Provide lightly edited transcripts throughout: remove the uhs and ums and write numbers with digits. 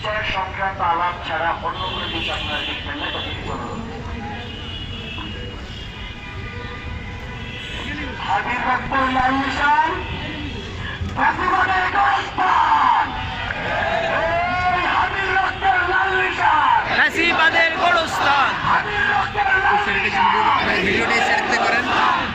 বিচার সংক্রান্ত আলাপ ছাড়া অন্য কোনো দিক আপনারা দেখবেন না, এটা খুবই অনুরোধ। হাবিব রক্তের লাল নিশান, ফ্যাসিবাদের গোরস্থান। এই হাবিব রক্তের লাল নিশান, ফ্যাসিবাদের গোরস্থান। হাবিব রক্তের লাল নিশান, ভিডিওটা শেয়ার করেন।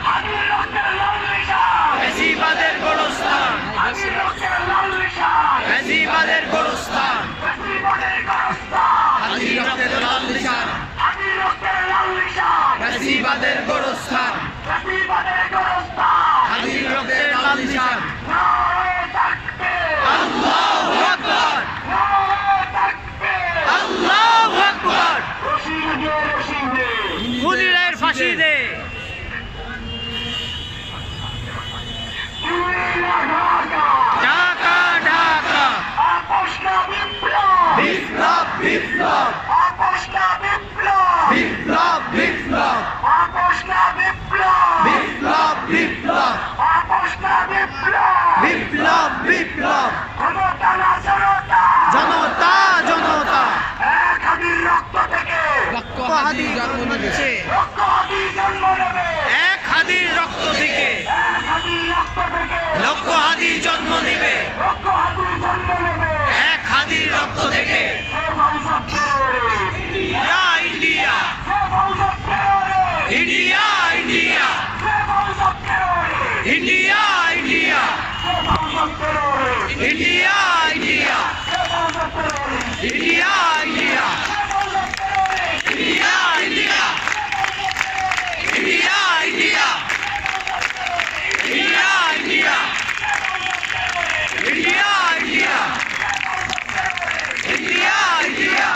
হাবিব রক্তের লাল নিশান, ফ্যাসিবাদের গোরস্থান। হাবিব রক্তের লাল নিশান, ফ্যাসিবাদের গোরস্থান। ফ্যাসিবাদের গোরস্থান, হাজির রক্তের লাল নিশান, হাবিব রক্তের লাল নিশান, ফ্যাসিবাদের গোরস্থান। ফ্যাসিবাদের গোরস্থান। হাজির রক্তের লাল নিশান। নারে তাকবীর, আল্লাহু আকবার, নারে তাকবীর। আল্লাহু আকবার। রশিদে রশিদে, খুনিদের ফাঁসি দে। দিল্লি ঢাকা, ঢাকা ঢাকা। আপোষ না বিপ্লব, বিপ্লব বিপ্লব, আপোষ না বিপ্লব, বিপ্লব বিপ্লব, আপোষ না বিপ্লব, বিপ্লব বিপ্লব, আপোষ না বিপ্লব। বিপ্লব বিপ্লব। জনতা না জনতা, জনতা জনতা। এক হাদির রক্ত থেকে লক্ষ হাজির জন্ম নিয়েছে। লক্ষ হাদির জন্ম নেবে, এক হাদির রক্ত থেকে এক হাদির রক্ত থেকে লক্ষ হাদির জন্ম নেবে। লক্ষ হাদির জন্ম নেবে। এক হাদির রক্ত থেকে সে ভবিষ্যৎ পেরোরে, ইয়া ইন্ডিয়া, সে ভবিষ্যৎ পেরোরে, ইন্ডিয়া ইন্ডিয়া, সে ভবিষ্যৎ পেরোরে, ইন্ডিয়া ইন্ডিয়া, সে ভবিষ্যৎ পেরোরে, ইন্ডিয়া ইন্ডিয়া, সে ভবিষ্যৎ পেরোরে, ইন্ডিয়া ইন্ডিয়া, সে ভবিষ্যৎ পেরোরে, India India, India India, India India, India India, India India,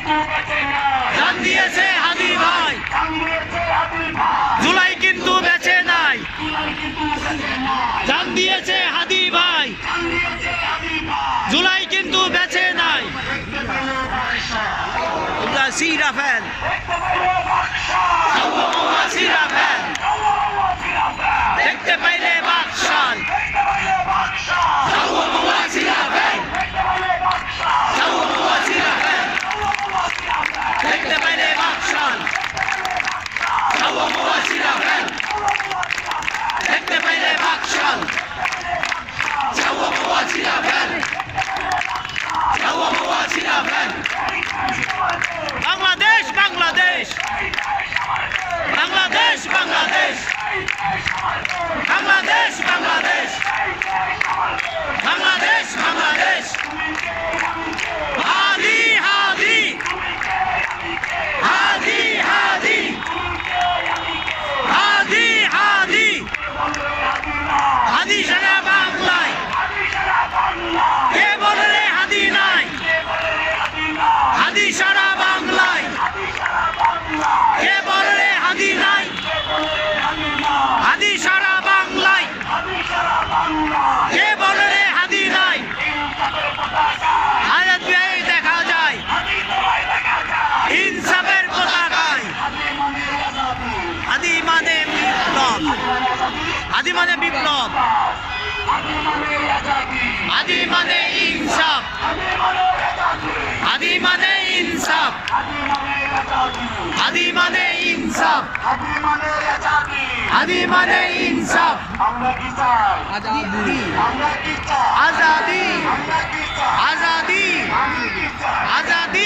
জান দিয়েছে হাদি ভাই জুলাই কিন্তু বেঁচে নাই জান দিয়েছে হাদি ভাই জুলাই কিন্তু বেঁচে নাই সিরা ফ্যান সিরা ফ্যান দেখতে পাইলে বাকশাল সিরা ফ্যান সিরা ফ্যান দেখতে পাইলে বাকশাল সিরা ফ্যান দেখতে পাইলে বাকশাল সিরা ফ্যান সিরা ফ্যান বাংলাদেশ বাংলাদেশ বাংলাদেশ বাংলাদেশ বাংলাদেশ বাংলাদেশ বাংলাদেশ বাংলাদেশ হাদি হাদি হাদি হাদি হাদি হাদি হাদি সারা বাংলায় কে বলে রে হাদি নাই হাদি সারা বাংলায় কে বলে রে হাদি নাই হাদি সারা বাংলায় কে বলে রে হাদি নাই আজ দেখা যায় ইনসাফের পতাকায় হাদি মানে বিপ্লব হাদি মানে বিপ্লব হাদি মানে ইনসাফ হাদি মানে ইনসাফ হাদি মানে ইনসাফ হাদি মানে ইনসাফ আজাদি আজাদি আজাদি আজাদি